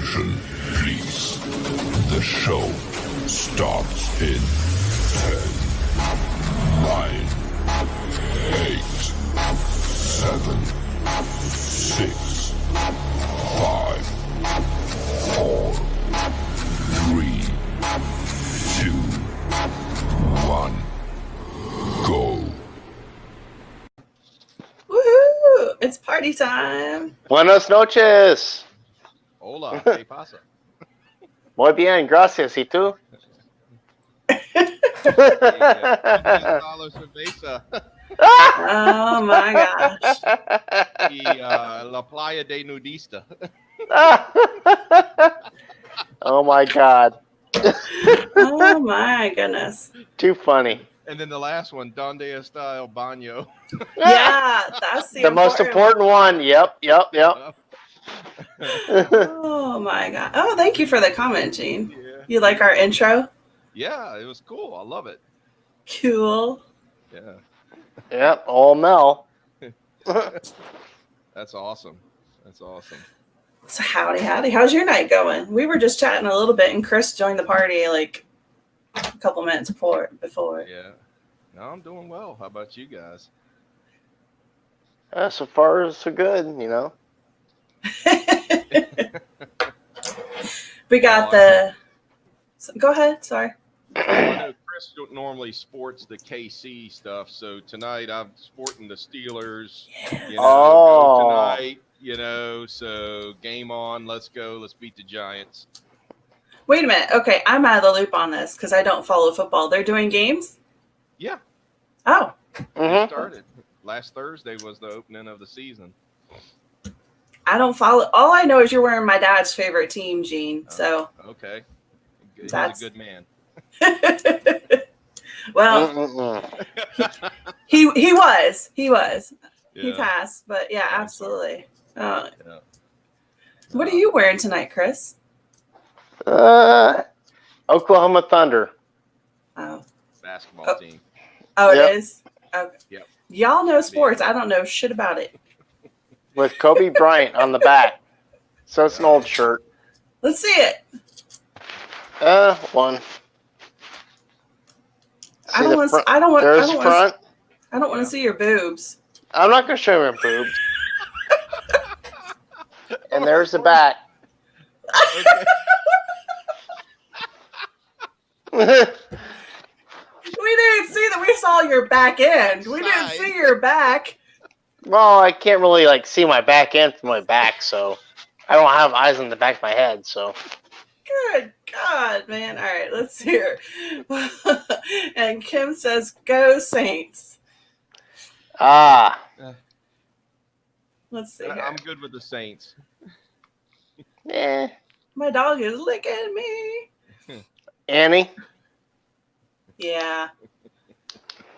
Attention, please. The show starts in 10, 9, 8, 7, 6, 5, 4, 3, 2, 1, go. Woohoo! It's party time. Buenas noches. Hola, ¿qué pasa? Muy bien, gracias. ¿Y tú? Cerveza Oh my gosh. y la playa de nudista. Oh my God. Oh my goodness. Too funny. And then the last one, Donde está el baño? Yeah, that's The most important one. Yep. Oh my god. Oh, thank you for the comment, Gene. Yeah. You like our intro? Yeah, it was cool. I love it. Cool. Yeah, Yep, all Mel. that's awesome. That's awesome. So howdy. How's your night going? We were just chatting a little bit and Chris joined the party like a couple minutes before. Yeah. No, I'm doing well. How about you guys? So far, so good, you know. We got go ahead, sorry. I know Chris normally sports the KC stuff, so tonight I'm sporting the Steelers. You know, go tonight, you know, so game on. Let's go. Let's beat the Giants. Wait a minute. Okay, I'm out of the loop on this because I don't follow football. They're doing games? Yeah. Oh. It started. Last Thursday was the opening of the season. I don't follow. All I know is you're wearing my dad's favorite team, Gene. So Okay. He's That's- a good man. well, he was. Yeah. He passed, but yeah, absolutely. Yeah. What are you wearing tonight, Chris? Oklahoma Thunder. Oh, Basketball team. It Yep. is. Okay. Yep. Y'all know sports. I don't know shit about it. With Kobe Bryant on the back. So it's an old shirt. Let's see it. One. I don't want. I don't want. There's I the don't front. want. I don't want to see your boobs. I'm not going to show you my boobs. And there's the back. Okay. We didn't see that. We saw your back end. We didn't see your back. Well, I can't really see my back end from my back, so I don't have eyes on the back of my head, so. Good God, man. All right, let's hear. And Kim says, "Go Saints." Ah. Let's see here. I'm good with the Saints. Eh. My dog is licking me. Annie? Yeah.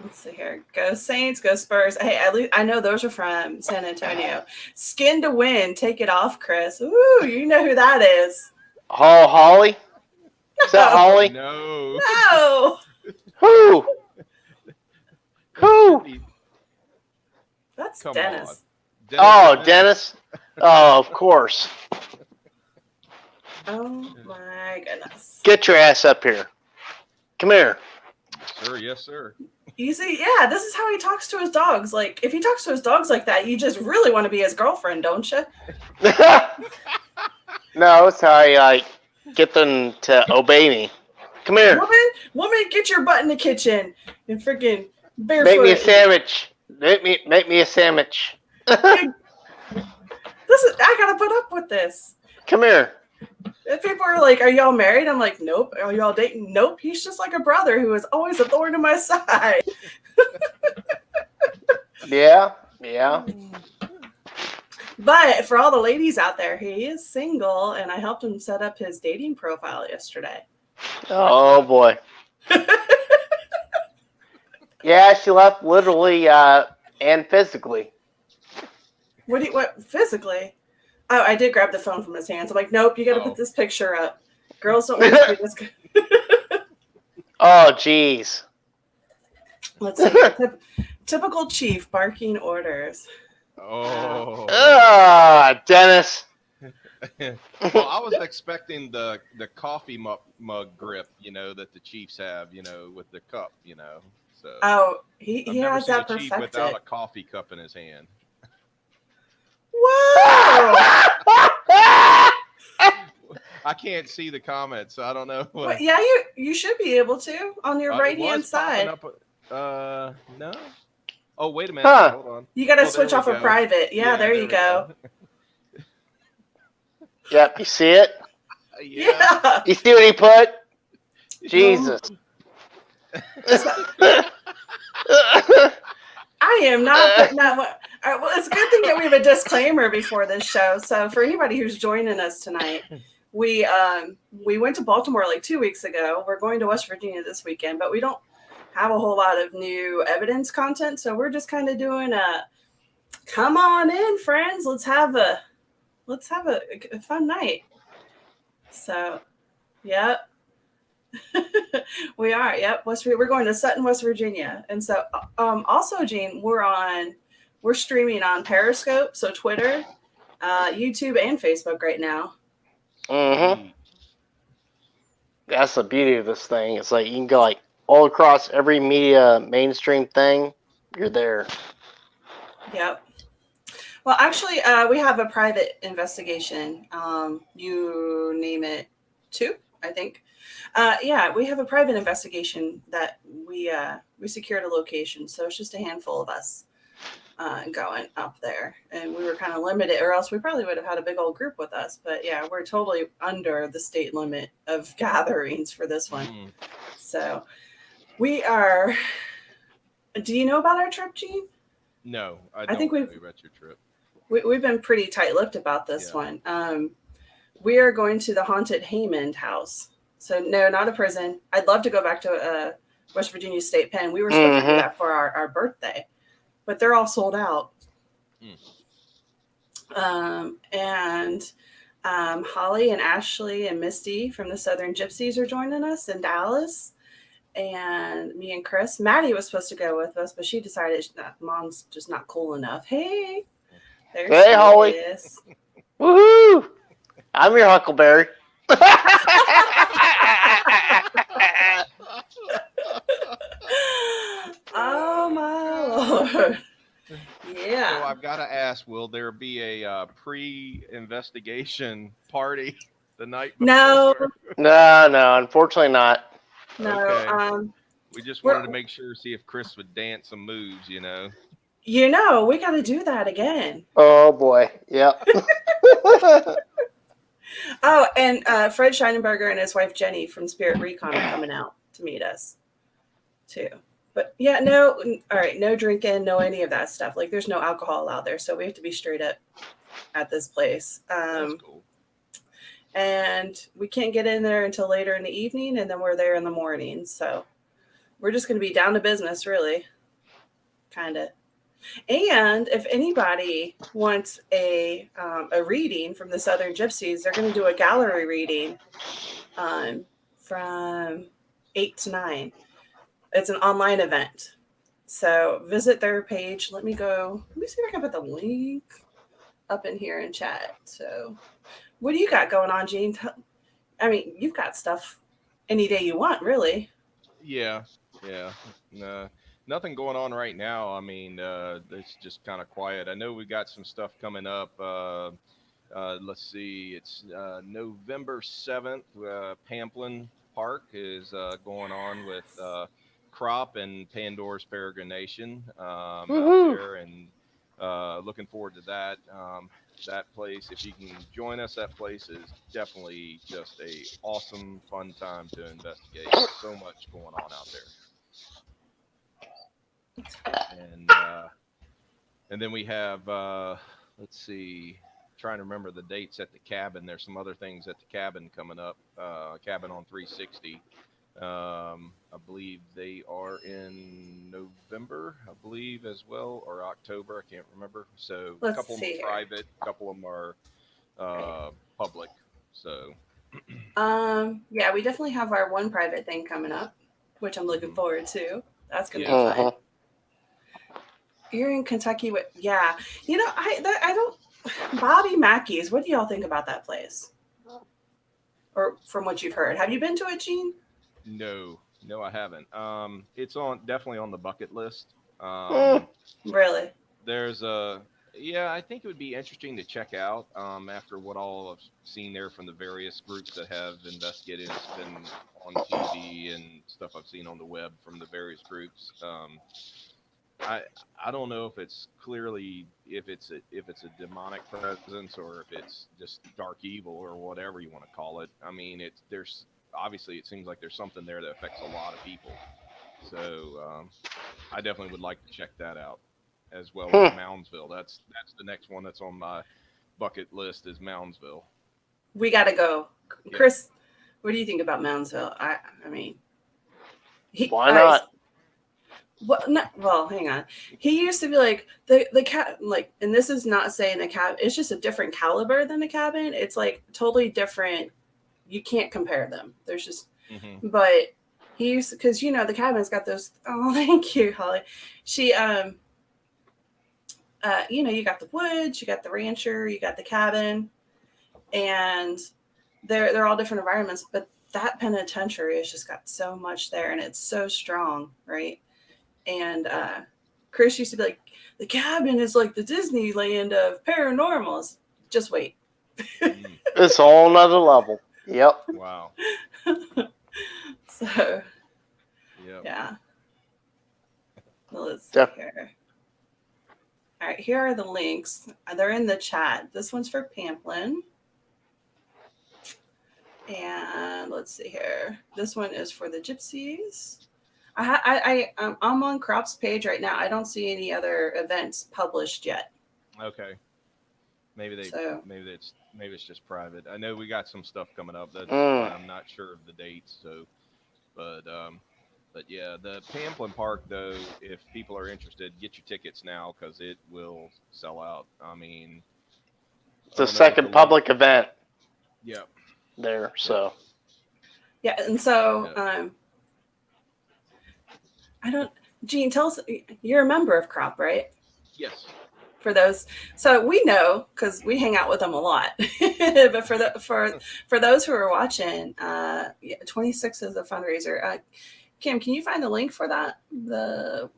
Let's see here. Go Saints, go Spurs. Hey, at least I know those are from San Antonio. Skin to win. Take it off, Chris. Ooh, you know who that is. Oh, Holly? Is that Holly? No. No. Who? That's Come Dennis. on. Dennis? Oh, of course. Oh my goodness. Get your ass up here. Come here. Sir, yes, sir. You see, yeah, this is how he talks to his dogs. Like, if he talks to his dogs like that, you just really want to be his girlfriend, don't you? No, it's how I get them to obey me. Come here. Woman, get your butt in the kitchen and freaking barefoot. Make me a sandwich. Make me a sandwich. I gotta put up with this. Come here. If people are like, "Are y'all married?" I'm like, "Nope." Are y'all dating? Nope. He's just like a brother who is always a thorn in my side. Yeah. But for all the ladies out there, he is single, and I helped him set up his dating profile yesterday. Oh boy. Yeah, she left literally and physically. What physically? Oh, I did grab the phone from his hands. I'm like, nope, you got to put this picture up. Girls don't want to do this. Oh, jeez. Let's see. Typical chief barking orders. Oh. Dennis. Well, I was expecting the coffee mug grip, that the Chiefs have, with the cup, So Oh, I've he never has seen a that Chief without perfected. a coffee cup in his hand. Whoa! I can't see the comments, so I don't know. Well, yeah, you should be able to on your right It hand was popping side. up. No. Oh, wait a minute. Huh. Hold on. You got to Oh, there switch we off of go. private. Yeah, there you we go. Yep, you see it? Yeah. Yeah. You see what he put? Jesus. I am not putting that one. All right, well, it's a good thing that we have a disclaimer before this show. So for anybody who's joining us tonight, we went to Baltimore like 2 weeks ago. We're going to West Virginia this weekend, but we don't have a whole lot of new evidence content. So we're just kind of doing a come on in, friends. Let's have a fun night. So, yep. We are. Yep. We're going to Sutton, West Virginia. And so also, Gene, we're streaming on Periscope, so Twitter, YouTube, and Facebook right now. Mm-hmm. That's the beauty of this thing. It's like you can go like all across every media mainstream thing. You're there. Yep. Well, actually, we have a private investigation. You name it, 2, I think. Yeah, we have a private investigation that we secured a location, so it's just a handful of us going up there, and we were kind of limited, or else we probably would have had a big old group with us. But yeah, we're totally under the state limit of gatherings for this one. So we are. Do you know about our trip, Gene? No, I don't think know about your trip. We've been pretty tight-lipped about this one. We are going to the haunted Haymond house. So no, not a prison. I'd love to go back to West Virginia State Pen. We were supposed to do that for our birthday, but they're all sold out. And Holly and Ashley and Misty from the Southern Gypsies are joining us in Dallas. And me and Chris. Maddie was supposed to go with us, but she decided Mom's just not cool enough. Hey, there she Holly. is. Woohoo! I'm your Huckleberry. Oh my Lord. Yeah. So I've got to ask, will there be a pre-investigation party the night before? No, unfortunately not. No. Okay. We just wanted to make sure, see if Chris would dance some moves, we got to do that again. Oh boy. Yep. Oh, and Fred Scheinenberger and his wife Jenny from Spirit Recon are coming out to meet us too. But yeah, no, all right, no drinking, no any of that stuff. Like there's no alcohol allowed there, so we have to be straight up at this place. That's cool. And we can't get in there until later in the evening, and then we're there in the morning. So we're just going to be down to business, really, kind of. And if anybody wants a reading from the Southern Gypsies, they're going to do a gallery reading from 8 to 9. It's an online event. So visit their page. Let me see if I can put the link up in here in chat. So what do you got going on, Gene? I mean, you've got stuff any day you want, really. Yeah. No, nothing going on right now. I mean, it's just kind of quiet. I know we got some stuff coming up. Let's see. It's November 7th. Pamplin Park is going on with Crop and Pandora's Peregrination out there, and looking forward to that. That place, if you can join us, that place is definitely just a awesome, fun time to investigate. So much going on out there. And then we have, let's see, trying to remember the dates at the cabin. There's some other things at the cabin coming up. Cabin on 360. I believe they are in November, as well, or October. I can't remember. So a couple of them are private, a couple of them are public. So yeah, we definitely have our one private thing coming up, which I'm looking forward to. That's gonna be fun. You're in Kentucky with I don't Bobby Mackey's. What do y'all think about that place? Or from what you've heard, have you been to it, Gene? No, I haven't. It's definitely on the bucket list. Mm. Really? There's yeah, I think it would be interesting to check out after what all I've seen there from the various groups that have investigated. It's been on TV and stuff I've seen on the web from the various groups. I don't know if it's clearly if it's a demonic presence or if it's just dark evil or whatever you want to call it. I mean, there's obviously it seems like there's something there that affects a lot of people. So I definitely would like to check that out, as well as Moundsville. That's the next one that's on my bucket list is Moundsville. We got to go. Chris, what do you think about Moundsville? I mean, why not? Well, hang on. He used to be like the cat, like, and this is not saying the cabin. It's just a different caliber than the cabin. It's like totally different. You can't compare them. There's just, but he used to, because the cabin's got those. Oh, thank you, Holly. She, you got the woods, you got the rancher, you got the cabin, and they're all different environments. But that penitentiary has just got so much there, and it's so strong, right? And Chris used to be like, the cabin is like the Disneyland of paranormals. Just wait. It's a whole nother level. Yep. Wow. So, yep. Yeah. Well, let's see here. All right, here are the links. They're in the chat. This one's for Pamplin. And let's see here. This one is for the Gypsies. I'm on Crop's page right now. I don't see any other events published yet. Okay. Maybe it's just private. I know we got some stuff coming up that I'm not sure of the dates. So, but yeah, the Pamplin Park though, if people are interested, get your tickets now because it will sell out. I mean, it's the second public event. Yeah. There. So. Yeah, and so Gene, tell us, you're a member of Crop, right? Yes. For those, so we know because we hang out with them a lot. But for those who are watching, 26 is a fundraiser. Kim, can you find the link for that? The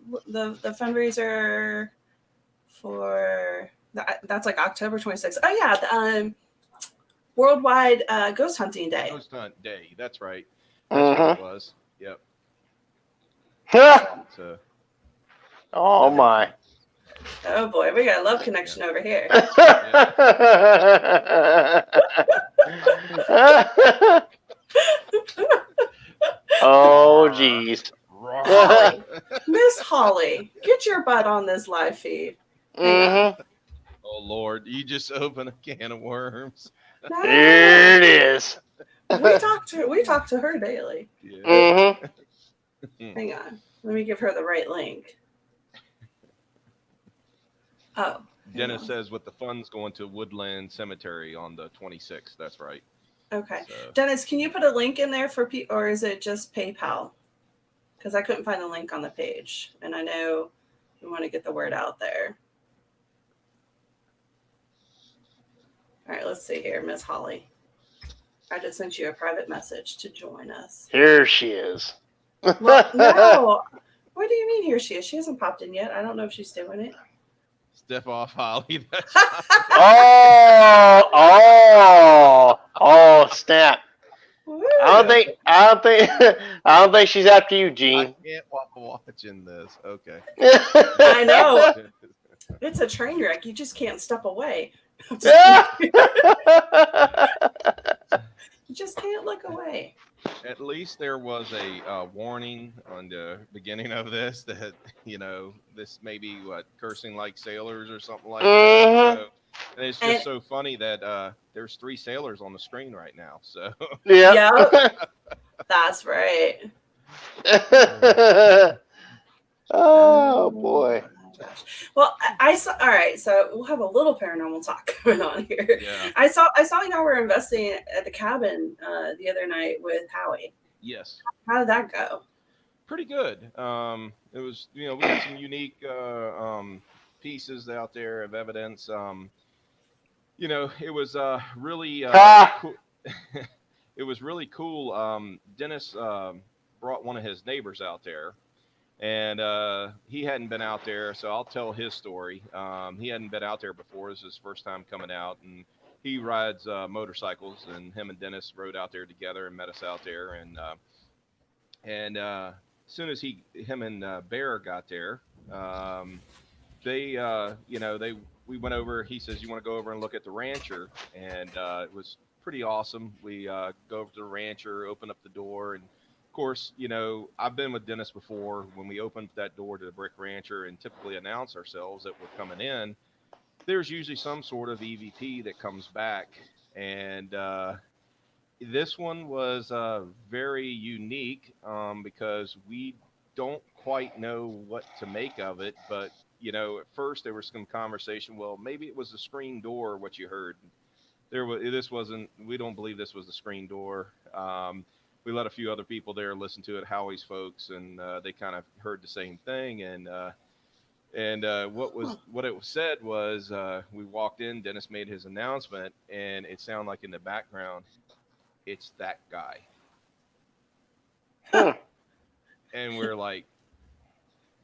fundraiser for that's like October 26th. Oh yeah, Worldwide Ghost Hunting Day. Ghost Hunt Day. That's right. That's what it was. Yep. Oh my. Oh boy, we got a love connection over here. Oh geez. Miss Holly, get your butt on this live feed. Oh Lord, you just opened a can of worms. No. Here it is. We talk to her daily. Yeah. Hang on. Let me give her the right link. Oh. Dennis says with the funds going to Woodland Cemetery on the 26th. That's right. Okay. So. Dennis, can you put a link in there for people, or is it just PayPal? Because I couldn't find the link on the page. And I know we want to get the word out there. All right, let's see here, Miss Holly. I just sent you a private message to join us. Here she is. Well, no. What do you mean here she is? She hasn't popped in yet. I don't know if she's doing it. Step off, Holly. Oh, snap. Woo. I don't think she's after you, Gene. I can't watching this. Okay. I know. It's a train wreck. You just can't step away. You just can't look away. At least there was a warning on the beginning of this that, this may be cursing like sailors or something like that. So, and it's just so funny that there's 3 sailors on the screen right now. So yeah. That's right. Oh boy. Gosh. Well, I saw. All right, so we'll have a little paranormal talk going on here. Yeah. I saw y'all were investing at the cabin the other night with Howie. Yes. How did that go? Pretty good. It was, we got some unique pieces out there of evidence. it was really cool. It was really cool. Dennis brought one of his neighbors out there, and he hadn't been out there, so I'll tell his story. He hadn't been out there before. This is his first time coming out, and he rides motorcycles, and him and Dennis rode out there together and met us out there, and as soon as him and Bear got there, we went over. He says, "You want to go over and look at the rancher?" And it was pretty awesome. We go over to the rancher, open up the door, and of course, I've been with Dennis before. When we opened that door to the brick rancher and typically announce ourselves that we're coming in, there's usually some sort of EVP that comes back, and this one was very unique because we don't quite know what to make of it, but at first there was some conversation. Well, maybe it was the screen door. What you heard, this wasn't. We don't believe this was the screen door. We let a few other people there listen to it, Howie's folks, and they kind of heard the same thing. And what it said was, we walked in. Dennis made his announcement, and it sounded like in the background, it's that guy. And we're like,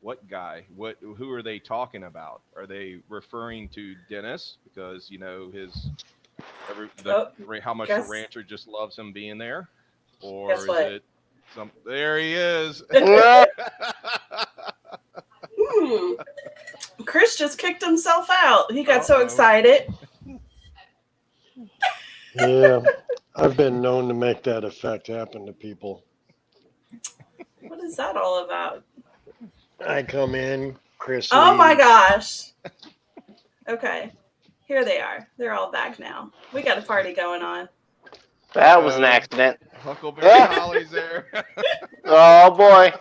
what guy? Who are they talking about? Are they referring to Dennis because how much the rancher just loves him being there, or is it some? There he is. Chris just kicked himself out. He got so excited. Yeah, I've been known to make that effect happen to people. What is that all about? I come in, Chris. Oh my gosh. Okay. Here they are. They're all back now. We got a party going on. That was an accident. Huckleberry Holly's there. Oh boy.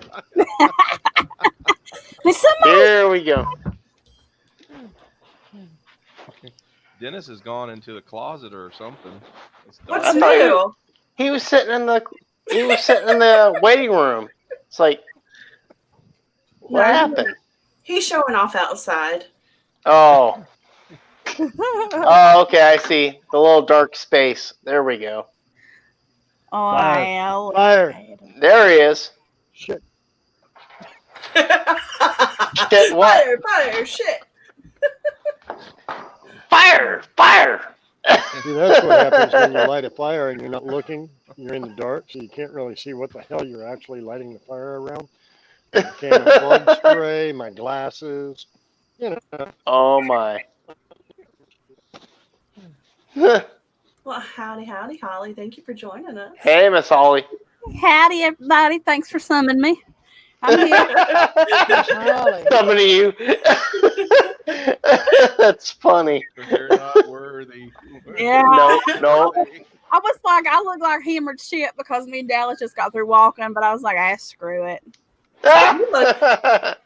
Here we go. Dennis has gone into the closet or something. What's new? He was sitting in the waiting room. It's like, what happened? He's showing off outside. Oh. Oh, okay, I see. The little dark space. There we go. Oh, fire. There he is. Shit. Shit, what? Fire, shit. Fire! See, that's what happens when you light a fire and you're not looking. You're in the dark, so you can't really see what the hell you're actually lighting the fire around. A can of bug spray, my glasses, Oh my. Well, howdy, Holly. Thank you for joining us. Hey, Miss Holly. Howdy, everybody. Thanks for summoning me. I'm here. Summoning you. That's funny. They're not worthy. Yeah. No. I was like, I look like hammered shit because me and Dallas just got through walking, but I was like, screw it.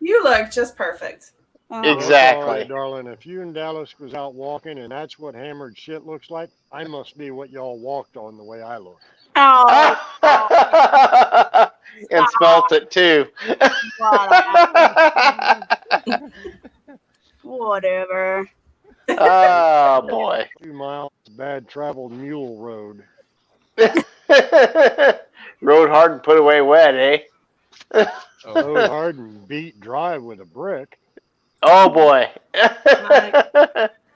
You look just perfect. Exactly. Sorry, darling. If you and Dallas was out walking and that's what hammered shit looks like, I must be what y'all walked on the way I look. Oh. And smelt it too. Whatever. Oh boy. 2 miles bad traveled mule road. Rode hard and put away wet, eh? Rode hard and beat dry with a brick. Oh boy.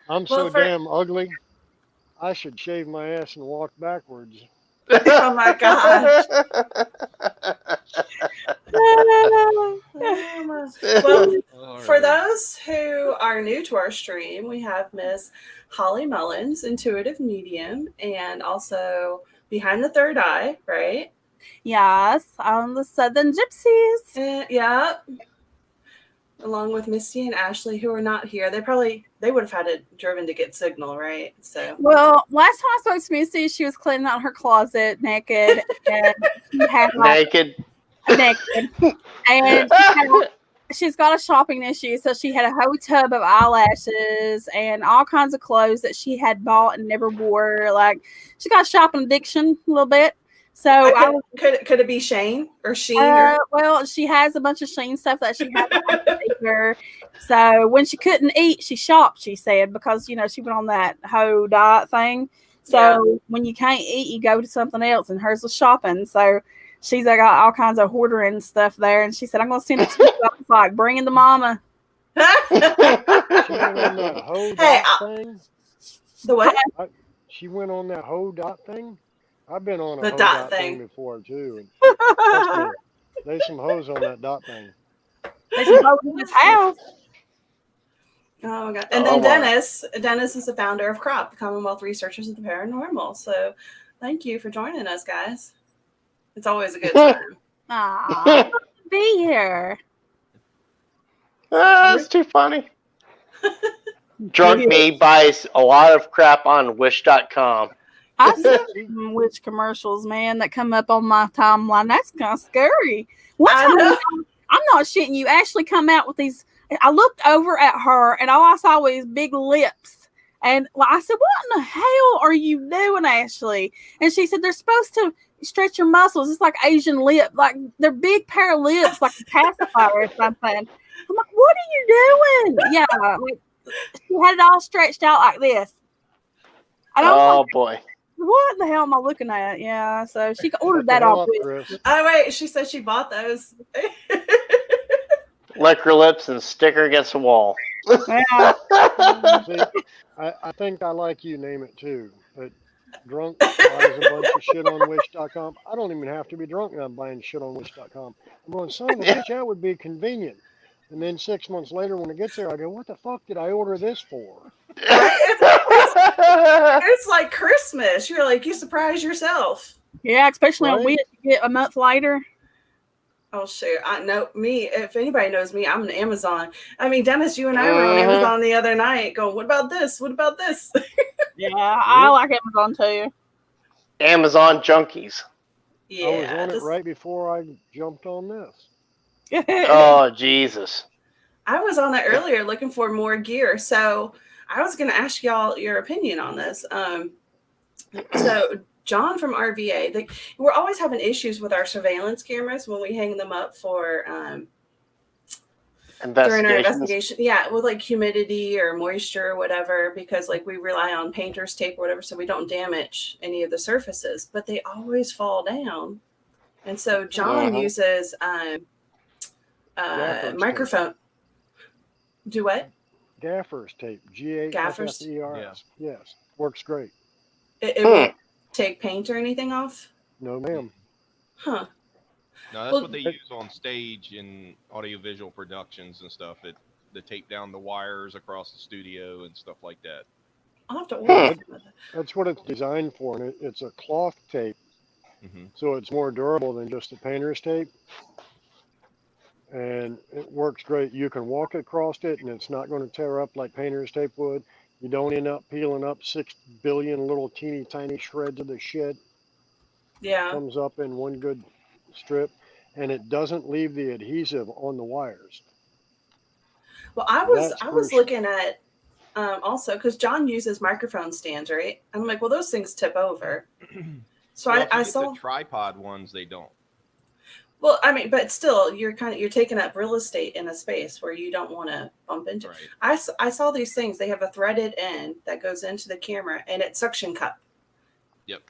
I'm so damn ugly. I should shave my ass and walk backwards. Oh my gosh. Well, for those who are new to our stream, we have Miss Holly Mullins, intuitive medium, and also Behind the Third Eye, right? Yes, on the Southern Gypsies. Yeah. Along with Misty and Ashley, who are not here. They would have had it driven to get signal, right? So well, last time I spoke to Misty, she was cleaning out her closet naked, and she had naked, and she's got a shopping issue, so she had a whole tub of eyelashes and all kinds of clothes that she had bought and never wore. Like, she got a shopping addiction a little bit. So I was, Could it be Shane or Sheen? Or... well, she has a bunch of Sheen stuff that she has her. So when she couldn't eat, she shopped. She said because she went on that whole diet thing. So when you can't eat, you go to something else, and hers was shopping. So she's got all kinds of hoarding stuff there, and she said, "I'm going to send it to you." I was like, "Bring in the mama." She went on that whole dot thing. The what? She went on that whole dot thing. I've been on a The whole dot dot thing before too. And trust me, there's some hoes on that dot thing. There's some hoes in this house. Oh my god! And then Dennis is the founder of CROP, the Commonwealth Researchers of the Paranormal. So, thank you for joining us, guys. It's always a good time. Aww, be here. That's too funny. Drunk me buys a lot of crap on Wish.com. I see some witch commercials, man, that come up on my timeline. That's kind of scary. One time, I'm not shitting you, Ashley come out with these. I looked over at her, and all I saw was big lips. And I said, "What in the hell are you doing, Ashley?" And she said, "They're supposed to stretch your muscles. It's like Asian lip, like they're big pair of lips, like a pacifier or something." I'm like, "What are you doing?" Yeah, like, she had it all stretched out like this. Boy. What the hell am I looking at? Yeah, so she ordered that off. Oh wait, she said she bought those. Lick her lips and stick her against the wall. Yeah. See, I think I like you name it too. But drunk buys a bunch of shit on Wish.com. I don't even have to be drunk and I'm buying shit on Wish.com. I'm going, son of a bitch, that would be convenient. And then 6 months later, when it gets there, I go, "What the fuck did I order this for?" It's like Christmas. You're like, you surprise yourself. Yeah, especially on Wish, you get a month later. Oh shoot! I know me. If anybody knows me, I'm an Amazon. I mean, Dennis, you and I were on Amazon the other night, going, "What about this? What about this?" Yeah, I like Amazon too. Amazon junkies. Yeah, I was on it right before I jumped on this. Oh Jesus! I was on it earlier looking for more gear, so I was going to ask y'all your opinion on this. So John from RVA, we're always having issues with our surveillance cameras when we hang them up for during our investigation. Yeah, with like humidity or moisture or whatever, because like we rely on painter's tape or whatever, so we don't damage any of the surfaces. But they always fall down, and so John uses microphone. Tape. Do what? Gaffer's tape. Gaffers. Yes. Yes. Works great. It won't take paint or anything off? No, ma'am. Huh. No, that's what they use on stage in audiovisual productions and stuff. They tape down the wires across the studio and stuff like that. I'll have to order that. That's what it's designed for, and it's a cloth tape, so it's more durable than just a painter's tape. And it works great. You can walk across it, and it's not going to tear up like painter's tape would. You don't end up peeling up 6 billion little teeny tiny shreds of the shit. Yeah. It comes up in one good strip, and it doesn't leave the adhesive on the wires. Well, I was looking at also because John uses microphone stands, right? I'm like, well, those things tip over. So I saw the tripod ones. They don't. Well, I mean, but still, you're taking up real estate in a space where you don't want to bump into. Right. I saw these things. They have a threaded end that goes into the camera, and it's suction cup. Yep.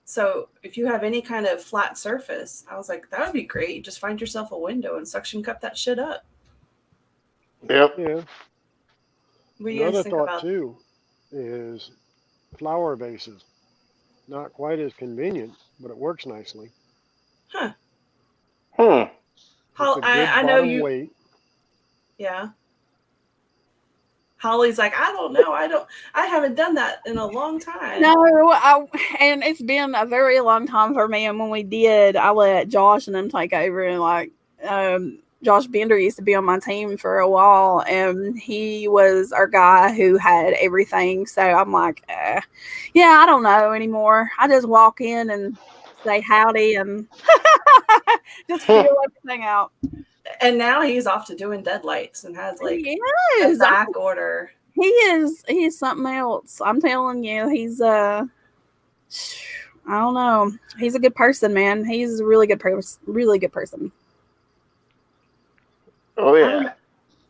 So if you have any kind of flat surface, I was like, that would be great. You just find yourself a window and suction cup that shit up. Yep. Yeah. Another thought too is flower vases. Not quite as convenient, but it works nicely. Huh. I know you. Weight. Yeah. Holly's like, I don't know. I haven't done that in a long time. No, and it's been a very long time for me. And when we did, I let Josh and them take over. And like, Josh Bender used to be on my team for a while, and he was our guy who had everything. So I'm like, yeah, I don't know anymore. I just walk in and say howdy and just feel everything out. And now he's off to doing deadlights and has like a back order. He is something else. I'm telling you, he's I don't know. He's a good person, man. He's a really good person. Oh yeah.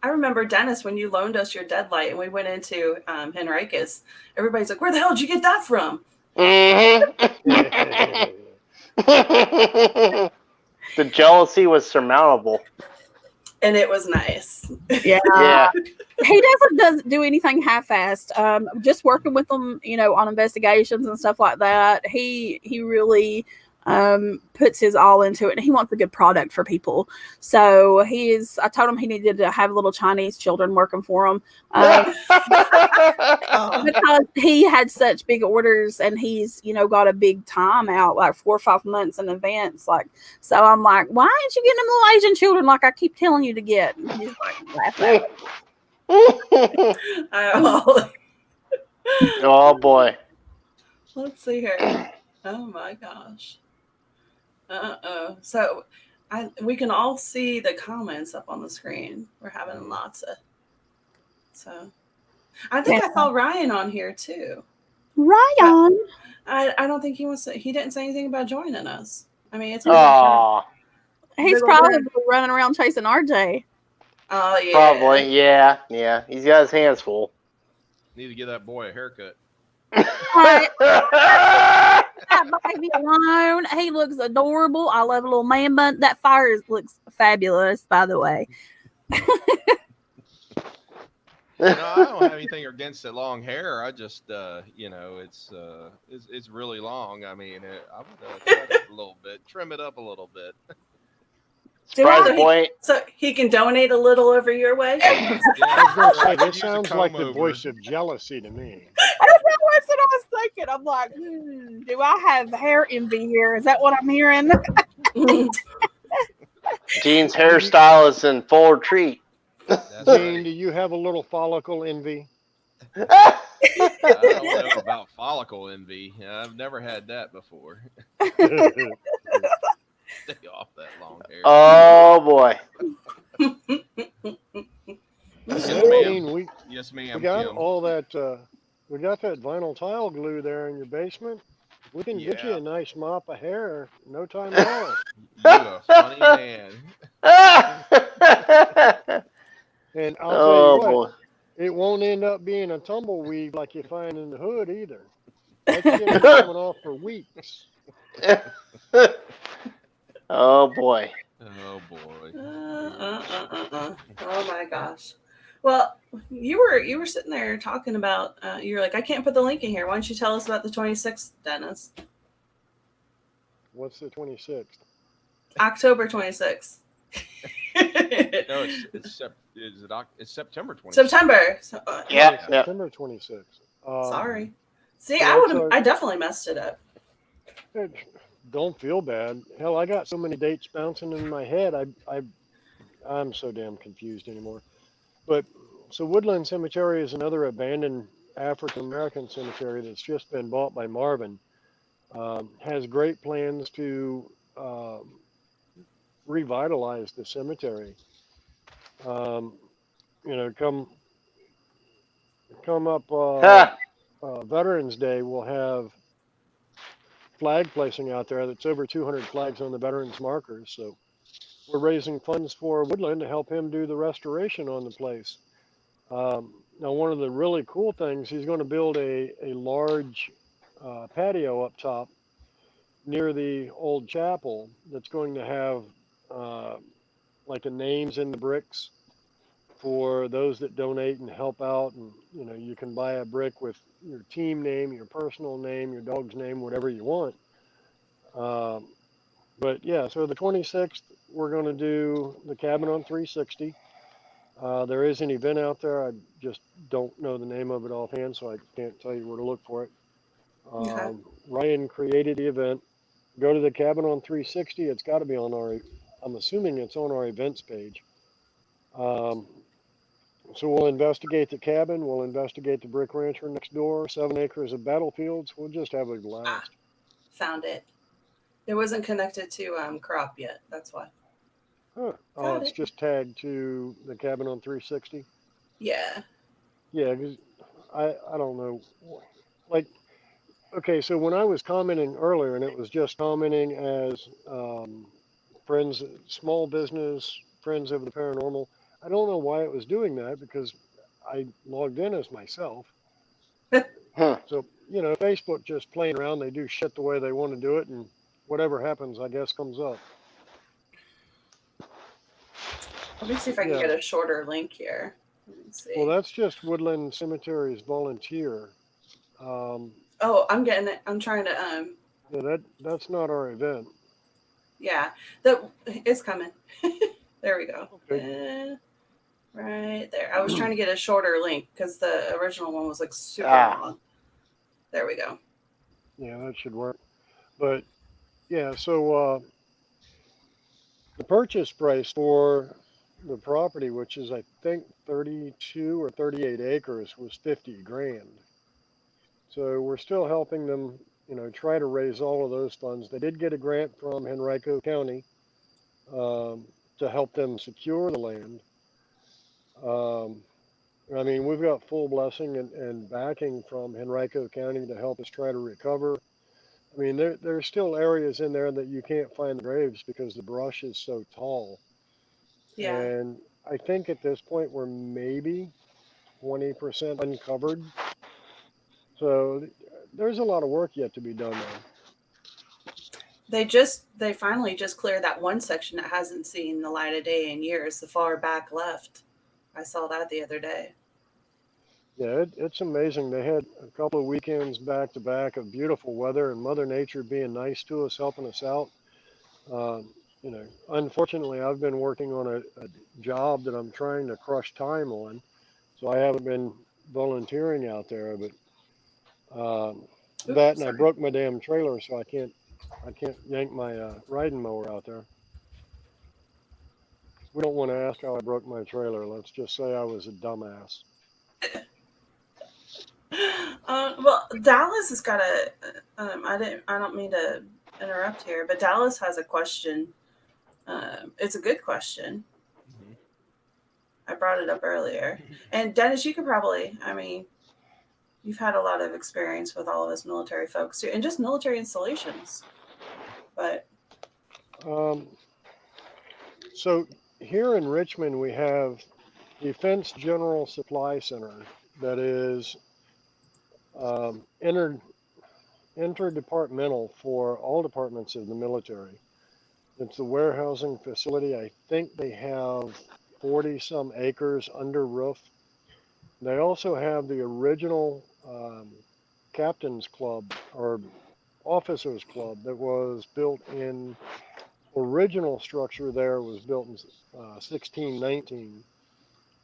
I remember, Dennis, when you loaned us your deadlight and we went into Henricus, everybody's like, where the hell did you get that from? Mm-hmm. The jealousy was surmountable. And it was nice. Yeah. Yeah. He doesn't do anything half-assed. Just working with them, on investigations and stuff like that. He really puts his all into it, and he wants a good product for people. So I told him he needed to have little Chinese children working for him because he had such big orders, and he's got a big time out like 4 or 5 months in advance. So I'm like, why aren't you getting them little Asian children like I keep telling you to get? And he's like, laugh at it. Oh boy. Let's see here. Oh my gosh. So we can all see the comments up on the screen. We're having lots of. So I think I saw Ryan on here too. Ryan. I don't think he didn't say anything about joining us. I mean, it's he's probably running around chasing RJ. Oh yeah. Probably, yeah. He's got his hands full. Need to give that boy a haircut. That baby alone, he looks adorable. I love a little man bun. That fire looks fabulous, by the way. No, I don't have anything against the long hair. I just, it's really long. I mean, I would cut it a little bit, trim it up a little bit. Surprise point. So he can donate a little over your way. I was going to say, this sounds like the voice of jealousy to me. That's what I was thinking. I'm like, do I have hair envy here? Is that what I'm hearing? Gene's hairstyle is in full retreat. Gene, do you have a little follicle envy? I don't know about follicle envy. I've never had that before. Stay off that long hair. Oh boy. Yes, Gene, ma'am. we Yes, ma'am. got Kim. all that. We got that vinyl tile glue there in your basement. We can get you Yeah. a nice mop of hair, no time at all. You a funny man. And I'll tell you what, boy. it won't end up being a tumbleweed like you find in the hood either. That shit is coming off for weeks. Oh boy. Oh boy. Oh my gosh. Well, you were sitting there talking about. You're like, I can't put the link in here. Why don't you tell us about the 26th, Dennis? What's the 26th? October 26th. No, it's September 26th. September. Yeah. September 26th. Sorry. See, Yeah, I definitely messed it up. Don't feel bad. Hell, I got so many dates bouncing in my head. I'm so damn confused anymore. But so Woodland Cemetery is another abandoned African American cemetery that's just been bought by Marvin. Has great plans to revitalize the cemetery. Come up Veterans Day, we'll have flag placing out there. That's over 200 flags on the veterans markers. So we're raising funds for Woodland to help him do the restoration on the place. Now, one of the really cool things, he's going to build a large patio up top near the old chapel that's going to have like the names in the bricks for those that donate and help out. And, you can buy a brick with your team name, your personal name, your dog's name, whatever you want. But yeah, so the 26th, we're going to do the Cabin on 360. There is an event out there. I just don't know the name of it offhand, so I can't tell you where to look for it. Okay. Ryan created the event. Go to the Cabin on 360. It's got to be on I'm assuming it's on our events page. So we'll investigate the cabin. We'll investigate the brick rancher next door, 7 acres of battlefields. We'll just have a blast. Found it. It wasn't connected to crop yet. That's why. Huh. Oh, it's just tagged to the Cabin on 360. Yeah. Yeah, because I don't know. Like, Okay, so when I was commenting earlier, and it was just commenting as friends, small business, friends of the paranormal, I don't know why it was doing that because I logged in as myself. Hmm. So, Facebook just playing around, they do shit the way they want to do it, and whatever happens, I guess, comes up. Let me see if I can Yeah, get a shorter link here. Let me well, see. that's just Woodland Cemetery's volunteer. Um, Oh, I'm getting it. I'm trying to yeah, that's not our event. yeah. It's coming. There we go. Okay. Right there. I was trying to get a shorter link because the original one was like super Ah. long. There we go. Yeah, that should work. But yeah, so the purchase price for the property, which is I think 32 or 38 acres, was 50 grand. So we're still helping them, try to raise all of those funds. They did get a grant from Henrico County um, to help them secure the land. Um, I mean, we've got full blessing and backing from Henrico County to help us try to recover. I mean, there's still areas in there that you can't find the graves because the brush is so tall. Yeah. And I think at this point we're maybe 20% uncovered. So there's a lot of work yet to be done They finally just cleared that one section that hasn't seen the light of day in years, the far back left. I saw that the other day. there. Yeah, it's amazing. They had a couple of weekends back to back of beautiful weather and Mother Nature being nice to us, helping us out. Unfortunately, I've been working on a job that I'm trying to crush time on, so I haven't been volunteering out there. But that, Oops, and I sorry. broke my damn trailer, so I can't yank my riding mower out there. We don't want to ask how I broke my trailer. Let's just say I was a dumbass. Well, Dallas has got a. I don't mean to interrupt here, but Dallas has a question. It's a good question. Mhm. I brought it up earlier, and Dennis, you could probably. I mean, you've had a lot of experience with all of us military folks too, and just military installations. But Um, so here in Richmond, we have Defense General Supply Center that is interdepartmental for all departments of the military. It's the warehousing facility. I think they have 40 some acres under roof. They also have the original captain's club or officers club that was built in original structure there was built in 1619.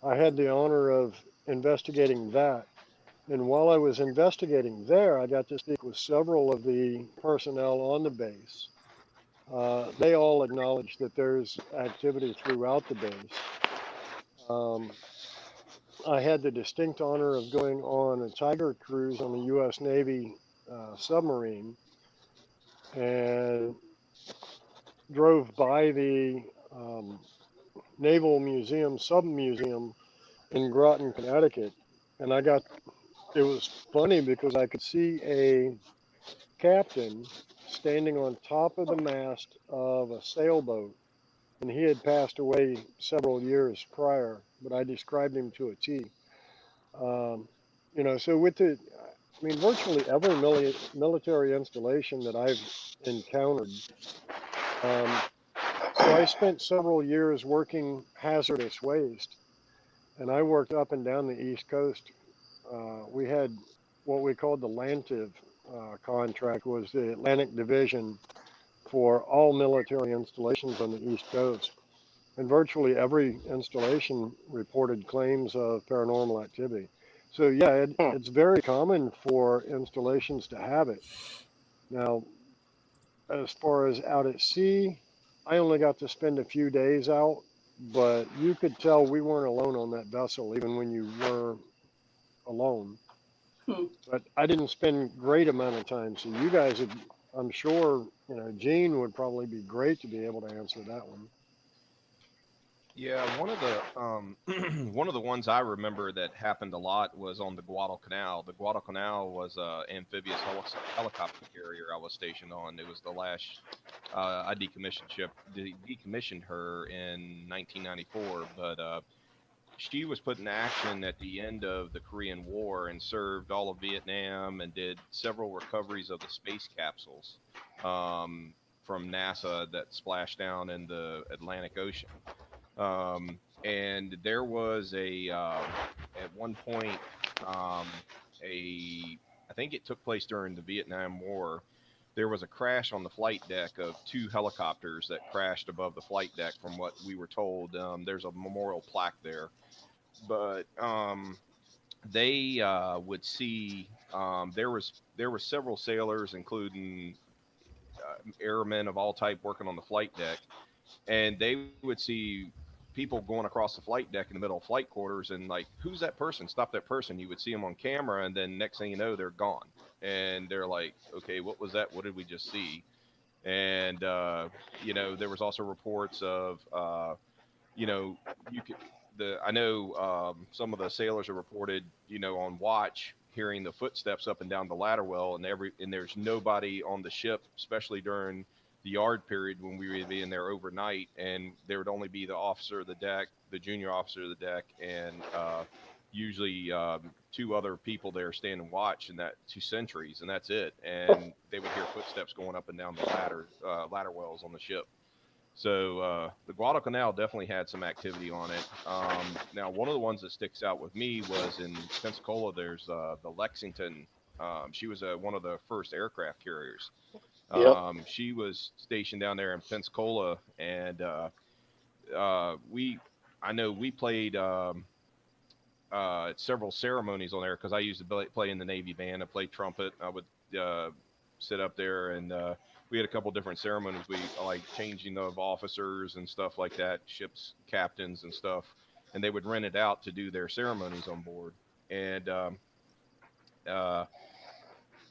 I had the honor of investigating that. And while I was investigating there, I got to speak with several of the personnel on the base. They all acknowledge that there's activity throughout the base. Um, I had the distinct honor of going on a Tiger cruise on the U.S. Navy submarine and drove by the um, Naval Museum, Sub Museum in Groton, Connecticut. And it was funny because I could see a captain standing on top of the mast of a sailboat. And he had passed away several years prior, but I described him to a T. Um, so virtually every military installation that I've encountered. So I spent several years working hazardous waste, and I worked up and down the East Coast. We had what we called the LANTIV contract, was the Atlantic Division for all military installations on the East Coast. And virtually every installation reported claims of paranormal activity. So yeah, Hmm. it's very common for installations to have it. Now, as far as out at sea, I only got to spend a few days out, but you could tell we weren't alone on that vessel, even when you were alone. hmm. But I didn't spend great amount of time. So you guys would, I'm sure, Gene would probably be great to be able to answer that one. Yeah, one of the one of the ones I remember that happened a lot was on the Guadalcanal. The Guadalcanal was a amphibious helicopter carrier I was stationed on. It was the last I decommissioned ship. Decommissioned her in 1994, but she was put in action at the end of the Korean War and served all of Vietnam and did several recoveries of the space capsules um, from NASA that splashed down in the Atlantic Ocean. And there was at one point a I think it took place during the Vietnam War. There was a crash on the flight deck of two helicopters that crashed above the flight deck. From what we were told, there's a memorial plaque there, but they would see there were several sailors, including airmen of all type, working on the flight deck, and they would see people going across the flight deck in the middle of flight quarters, and like, who's that person? Stop that person! You would see them on camera, and then next thing you know, they're gone, and they're like, okay, what was that? What did we just see? And there was also reports of you could the I know some of the sailors are reported on watch hearing the footsteps up and down the ladder well, and there's nobody on the ship, especially during the yard period when we would be in there overnight, and there would only be the officer of the deck, the junior officer of the deck, and usually two other people there standing watch, and that two sentries, and that's it. And they would hear footsteps going up and down the ladder wells on the ship. So the Guadalcanal definitely had some activity on it. Now, one of the ones that sticks out with me was in Pensacola. There's the Lexington. She was one of the first aircraft carriers. Yep. She was stationed down there in Pensacola, and I know we played several ceremonies on there because I used to play in the Navy band. I played trumpet. I would sit up there, and we had a couple different ceremonies. We like changing of officers and stuff like that, ships captains and stuff, and they would rent it out to do their ceremonies on board. And uh,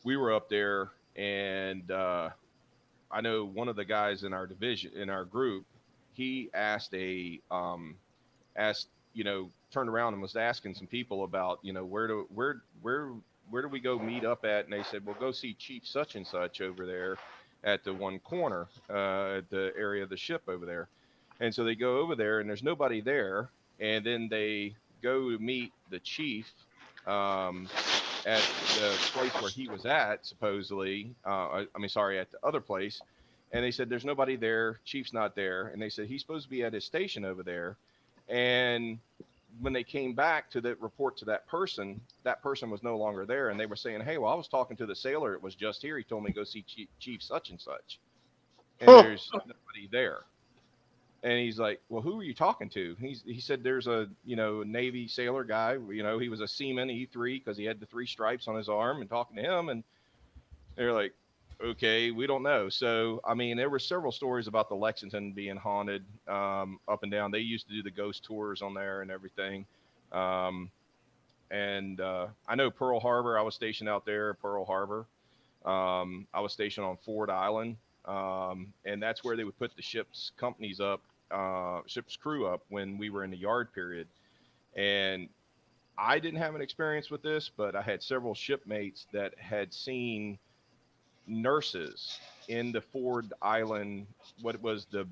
we were up there, and I know one of the guys in our division, in our group, he asked, turned around and was asking some people about, where do we go meet up at? And they said, well, go see Chief such and such over there at the one corner, at the area of the ship over there. And so they go over there, and there's nobody there. And then they go to meet the chief at the place where he was at, supposedly. Sorry, at the other place. And they said, there's nobody there. Chief's not there. And they said, he's supposed to be at his station over there. And when they came back to report to that person was no longer there. And they were saying, hey, well, I was talking to the sailor. It was just here. He told me to go see Chief such and such. And there's nobody there. And he's like, well, who are you talking to? He said, there's a, Navy sailor guy, he was a seaman, E3, because he had the 3 stripes on his arm, and talking to him. And they're like, okay, we don't know. So, I mean, there were several stories about the Lexington being haunted up and down. They used to do the ghost tours on there and everything. And I know Pearl Harbor, I was stationed out there at Pearl Harbor. I was stationed on Ford Island. And that's where they would put the ship's companies up, ship's crew up when we were in the yard period. And I didn't have an experience with this, but I had several shipmates that had seen nurses in the Ford Island, what was the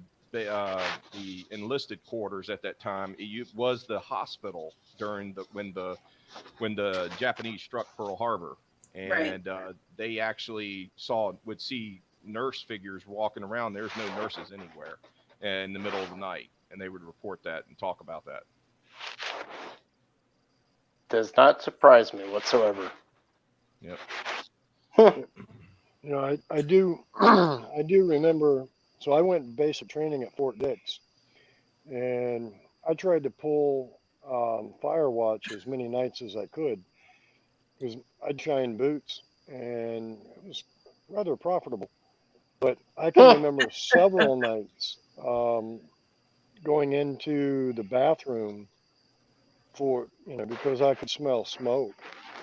enlisted quarters at that time. It was the hospital during when the Japanese struck Pearl Harbor, and they actually would see nurse figures walking around. There's no nurses anywhere in the middle of the night, and they would report that and talk about that. Does not surprise me whatsoever. Yep. I do I do remember. So I went basic training at Fort Dix, and I tried to pull fire watch as many nights as I could, because I'd shine boots, and it was rather profitable. But I can remember several nights going into the bathroom because I could smell smoke,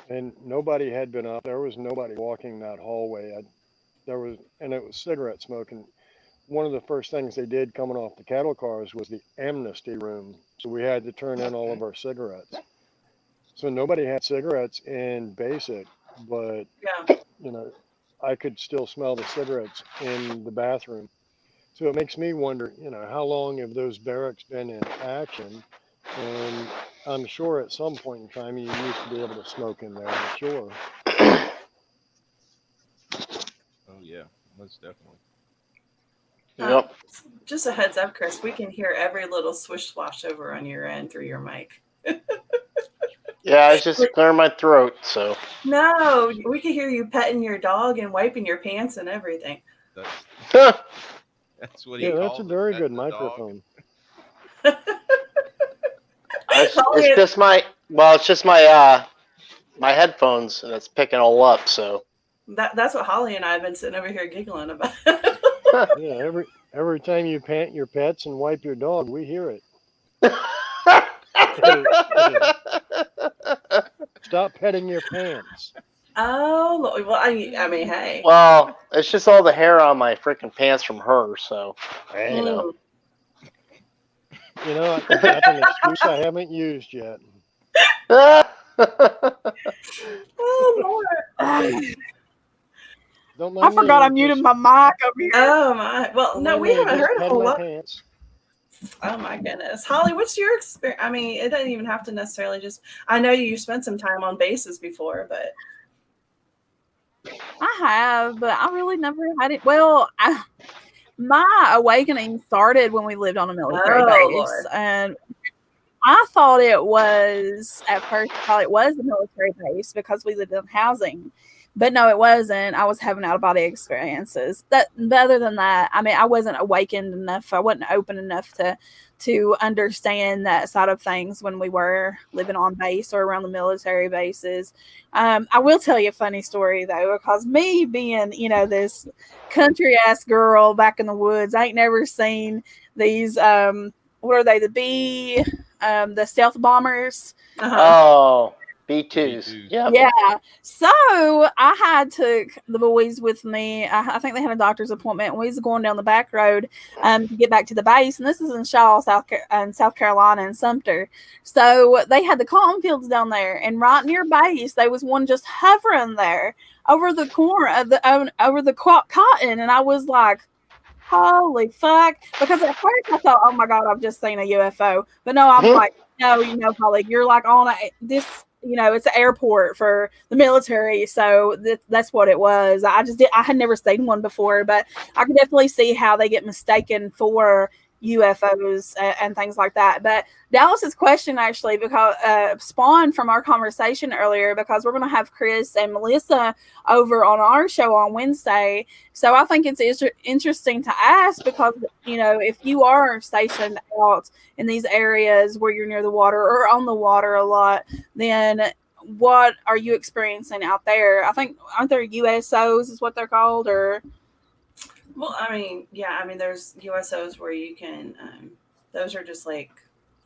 and nobody had been up. There was nobody walking that hallway. And it was cigarette smoke, and one of the first things they did coming off the cattle cars was the amnesty room. So we had to turn in all of our cigarettes. So nobody had cigarettes in basic, but Yeah. I could still smell the cigarettes in the bathroom. So it makes me wonder, how long have those barracks been in action? And I'm sure at some point in time you used to be able to smoke in there, I'm sure. Oh yeah, most definitely. Yep. Just a heads up, Chris. We can hear every little swish swash over on your end through your mic. Yeah, I was just clearing my throat, so. No, we can hear you petting your dog and wiping your pants and everything. That's what he Yeah, calls that's a it, very petting good the dog. microphone. It's just my my headphones, and it's picking all up. So That's what Holly and I have been sitting over here giggling about. Yeah, every time you pant your pets and wipe your dog, we hear it. Stop petting your pants. Oh, well, I mean, hey. well, it's just all the hair on my freaking pants from her. So you know. That's an excuse I haven't used yet. Oh, Lord. Don't I mind forgot me, I muted my mic over here. Oh, my. Well, don't no, mind we me, haven't just heard a petting whole my lot. pants. Oh, my goodness. Holly, what's your experience? I mean, it doesn't even have to necessarily just. I know you spent some time on bases before, but. I have, but I really never had it. Well, my awakening started when we lived on a military base, Lord. and I thought it was at first. I thought it was the military base because we lived in housing, but no, it wasn't. I was having out of body experiences. But other than that, I mean, I wasn't awakened enough. I wasn't open enough to understand that side of things when we were living on base or around the military bases. I will tell you a funny story though, because me being this country ass girl back in the woods, I ain't never seen these. What are they? The stealth bombers. Oh, B2s. Yep. Yeah. So I had took the boys with me. I think they had a doctor's appointment, and we was going down the back road to get back to the base. And this is in Shaw, South Carolina, and Sumter. So they had the cotton fields down there, and right near base, there was one just hovering there over the corner of the cotton, and I was like, holy fuck. Because at first I thought, oh my God, I've just seen a UFO. But no, I'm like, no, Holly, you're like on this, it's an airport for the military. So that's what it was. I had never seen one before, but I could definitely see how they get mistaken for UFOs and things like that. But Dallas's question actually because spawned from our conversation earlier, because we're going to have Chris and Melissa over on our show on Wednesday. So I think it's interesting to ask because, if you are stationed out in these areas where you're near the water or on the water a lot, then what are you experiencing out there? I think, aren't there USOs is what they're called, or... Well, I mean, yeah, there's USOs where you can, those are just like,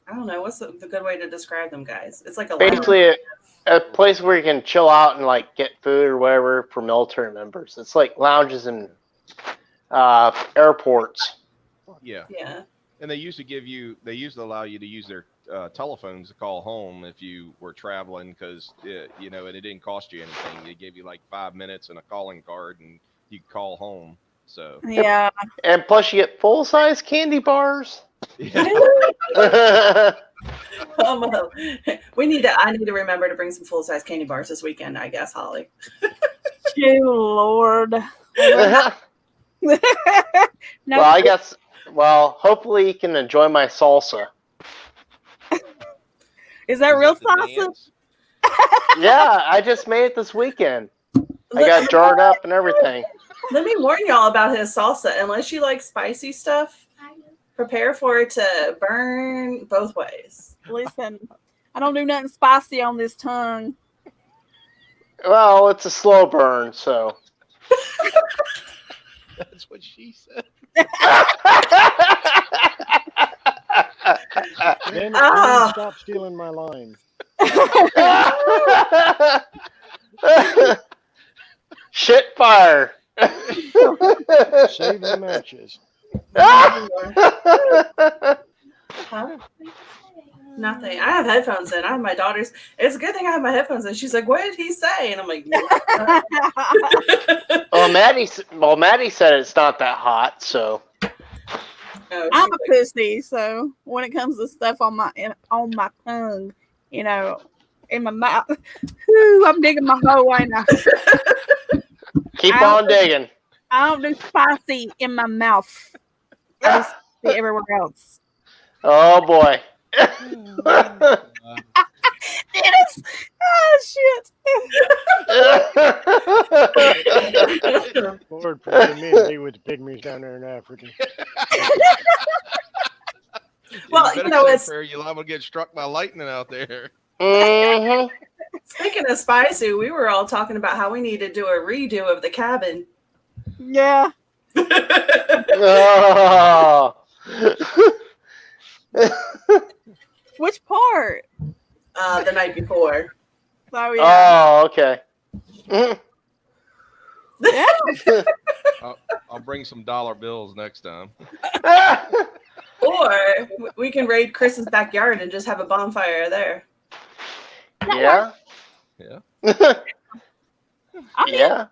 I don't know, what's the good way to describe them, guys? It's like a basically a place where you can chill out and like get food or whatever for military members. It's like lounges and airports. Yeah. Yeah. And they usually allow you to use their telephones to call home if you were traveling because, and it didn't cost you anything. They gave you like 5 minutes and a calling card and you could call home. So yeah, and plus you get full-size candy bars. Yeah. I need to remember to bring some full-size candy bars this weekend, I guess, Holly. oh Lord. No, well, I guess. Well, hopefully you can enjoy my salsa. Is that real salsa? Yeah, I just made it this weekend. I got jarred up and everything. Let me warn y'all about his salsa. Unless you like spicy stuff, prepare for it to burn both ways. Listen, I don't do nothing spicy on this tongue. Well, it's a slow burn, so. That's what she said. Then stop stealing my line. Shit fire. Save the matches. Huh? Nothing. I have headphones in. I have my daughter's. It's a good thing I have my headphones in. She's like, "What did he say?" And I'm like, "Nope." Well, Maddie said it's not that hot, so. Oh, I'm she's a pussy, so when it comes to stuff on my tongue, you know, in my mouth, whoo, I'm digging my hole right now. Keep on digging. I don't do spicy in my mouth. I do spicy everywhere else. Oh boy. Dennis! Oh shit! Lord forgive me to be with the pygmies down there in Africa. Well, better you know, say a it's prayer, you're liable to get struck by lightning out there. Mhm. speaking of spicy. We were all talking about how we need to do a redo of the cabin. Yeah. Oh. Which part? The night before. Oh yeah. Oh, okay. Mhm. Yeah. I'll bring some dollar bills next time. Or we can raid Chris's backyard and just have a bonfire there. Yeah. Yeah. I mean, Yeah.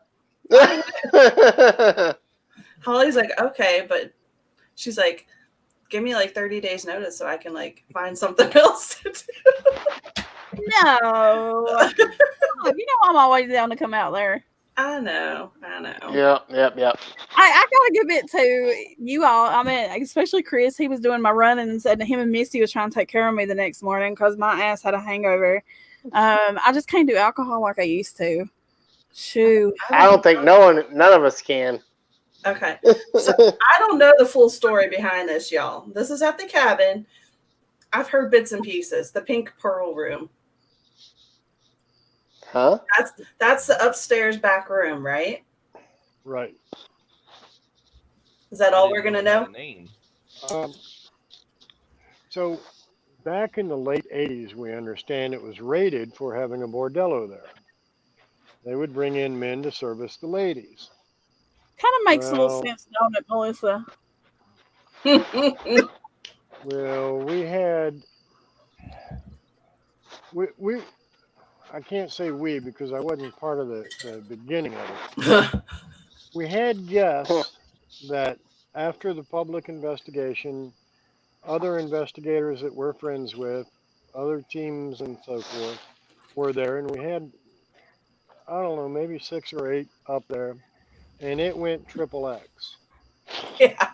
Holly's like, okay, but she's like, give me like 30 days notice so I can like find something else to do. no. You know I'm always down to come out there. I know. Yep. I gotta give it to you all. I mean, especially Chris. He was doing my runnings, and him and Misty was trying to take care of me the next morning because my ass had a hangover. I just can't do alcohol like I used to. Shoot. I don't think none of us can. Okay. So I don't know the full story behind this, y'all. This is at the cabin. I've heard bits and pieces. The pink pearl room. Huh? That's the upstairs back room, right? Right. Is that all we're gonna know? Name. So back in the late 80s, we understand it was rated for having a bordello there. They would bring in men to service the ladies. Kind of makes a little Well- sense, don't it, Melissa? Well, we I can't say we because I wasn't part of the beginning of it. We had guests that after the public investigation, other investigators that we're friends with, other teams and so forth, were there, and we had, I don't know, maybe 6 or 8 up there, and it went triple X. Yeah.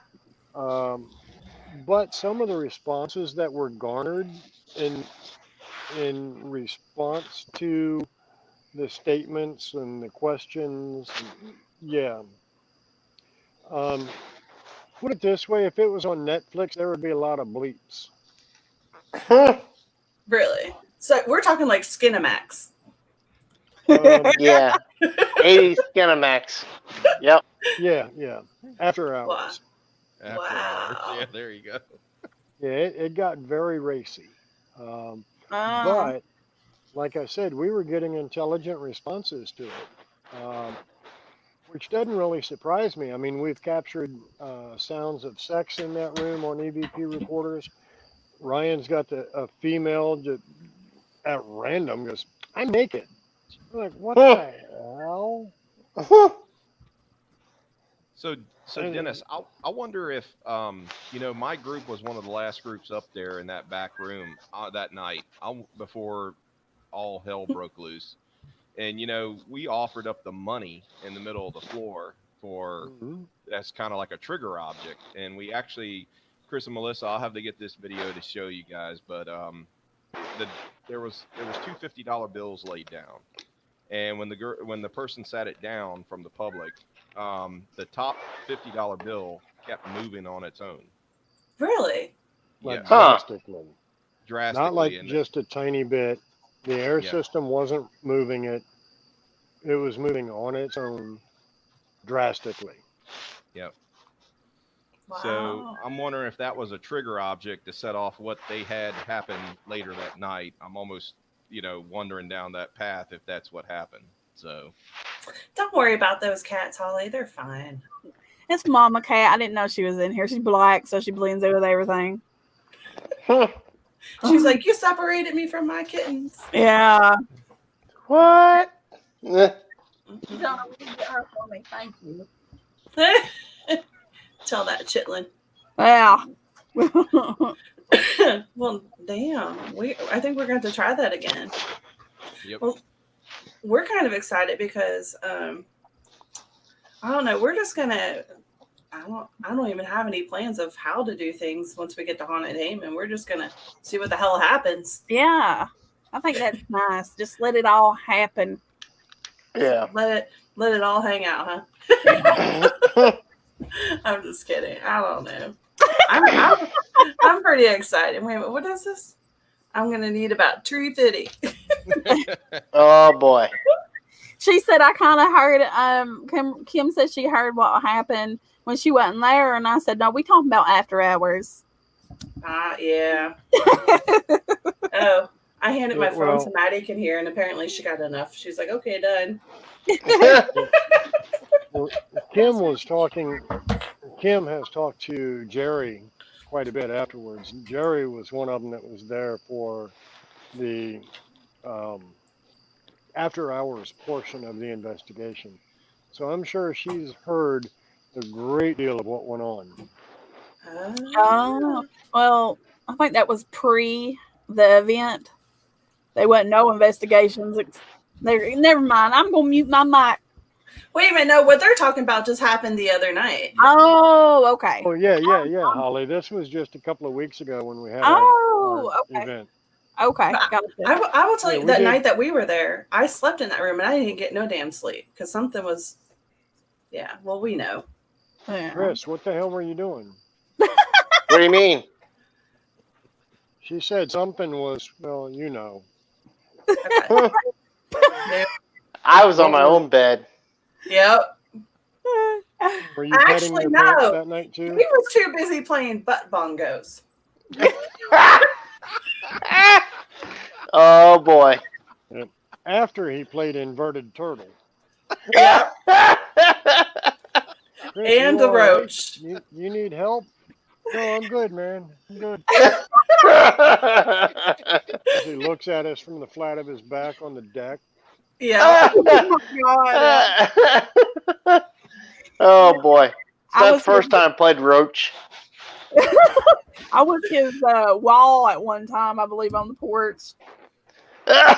But some of the responses that were garnered in response to the statements and the questions, yeah. Put it this way: if it was on Netflix, there would be a lot of bleeps. Really? So we're talking like Skinamax. Yeah. 80s Skinamax. Yep. Yeah. After hours. After Wow. hours. Yeah, there you go. Yeah, it got very racy. But like I said, we were getting intelligent responses to it, which doesn't really surprise me. I mean, we've captured sounds of sex in that room on EVP recorders. Ryan's got a female just at random goes, "I'm naked." We're like, what the hell? So Dennis, I wonder if my group was one of the last groups up there in that back room that night before all hell broke loose, and we offered up the money in the middle of the floor for that's kind of like a trigger object, and we actually, Chris and Melissa, I'll have to get this video to show you guys, but there was two $50 bills laid down, and when the person sat it down from the public. The top $50 bill kept moving on its own. Really? Like Yeah. drastically. Not like just a tiny bit. The air system wasn't moving it. It was moving on its own drastically. Yep. Wow. So I'm wondering if that was a trigger object to set off what they had happen later that night. I'm almost, wandering down that path if that's what happened. So don't worry about those cats, Holly. They're fine. It's Mama Cat. I didn't know she was in here. She's black, so she blends in with everything. She's like, you separated me from my kittens. Yeah. What? You don't know what to get her for me. Thank you. Tell that chitlin. Yeah. Well, damn. I think we're going to try that again. Yep. Well, we're kind of excited because I don't know. We're just gonna. I don't even have any plans of how to do things once we get to Haunted Haven. We're just gonna see what the hell happens. Yeah. I think that's nice. Just let it all happen. Yeah. Let it all hang out, huh? I'm just kidding. I don't know. I'm pretty excited. Wait a minute. What is this? I'm gonna need about 350. Oh boy. She said I kind of heard. Kim said she heard what happened when she wasn't there, and I said no. We talking about after hours. Yeah. Oh, I handed my phone Well- so Maddie can hear, and apparently she got enough. She's like, okay, done. Well, Kim was talking. Kim has talked to Jerry quite a bit afterwards. Jerry was one of them that was there for the after hours portion of the investigation. So I'm sure she's heard a great deal of what went on. Oh, well, I think that was pre the event. They wasn't no investigations. Never mind. I'm gonna mute my mic. Wait a minute. No, what they're talking about just happened the other night. Oh, okay. Oh yeah, Holly. This was just a couple of weeks ago when we had Oh, our okay. event. Okay, But gotcha. I will tell Yeah, you we that did. night that we were there, I slept in that room and I didn't get no damn sleep because something was. Yeah, well, we know. Yeah. Chris, what the hell were you doing? What do you mean? She said something was, well, you know. I was on my own bed. Yep. Were you petting Actually, your no. pants that night He too? was too busy playing butt bongos. Oh boy. After he played inverted turtle. Yeah. Chris, And you the all right? roach. You need help? No, I'm good, man. I'm good. As he looks at us from the flat of his back on the deck. Yeah. God. Oh boy. I That's was the first time I played Roach. I was his wall at one time, I believe, on the porch. Trying